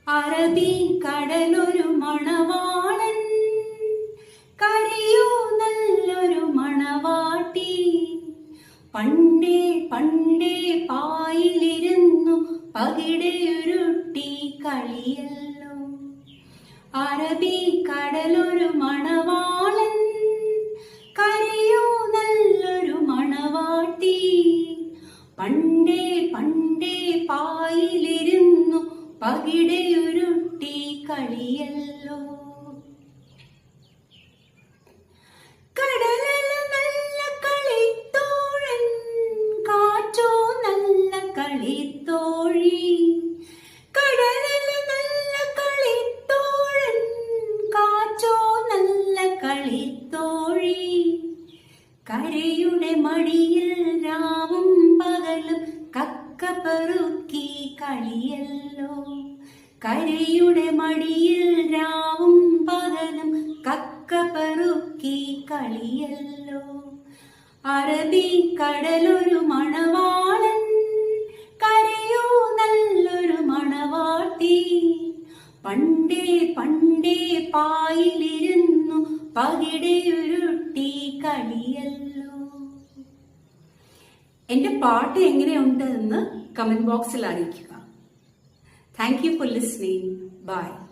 അറബി കടലൊരു മണവാളൻ, കരയോ നല്ലൊരു മണവാട്ടി. പണ്ടേ പണ്ടേ പായിലിരുന്നു പകിടയുരുട്ടി കളിയല്ലോ. അറബി കടലൊരു മണവാളൻ, കരയോ നല്ലൊരു മണവാട്ടി. പണ്ടേ പണ്ടേ പായിലിരുന്നു പകിടയുരുട്ടി കളിയല്ലോ. കടലല നല്ല കളിത്തോഴൻ, കാറ്റോ നല്ല കളിത്തോഴി. കടലല നല്ല കളിത്തോഴൻ, കാറ്റോ നല്ല കളിത്തോഴി. കരയുടെ മടിയിൽ രാവും പകലും കക്ക പെറുക്കി കളിയല്ലോ. കരയുടെ മടിയിൽ രാവും പകലും കക്ക പെറുക്കി കളിയല്ലോ. അറബി കടലൊരു മണവാളൻ, കരയോ നല്ലൊരു മണവാട്ടി. പണ്ടേ പണ്ടേ പായിലിരുന്നു പകിടയുരുട്ടി കളിയല്ലോ. എന്റെ പാട്ട് എങ്ങനെയുണ്ട് എന്ന് കമന്റ് ബോക്സിൽ അറിയിക്കുക. Thank you for listening. By.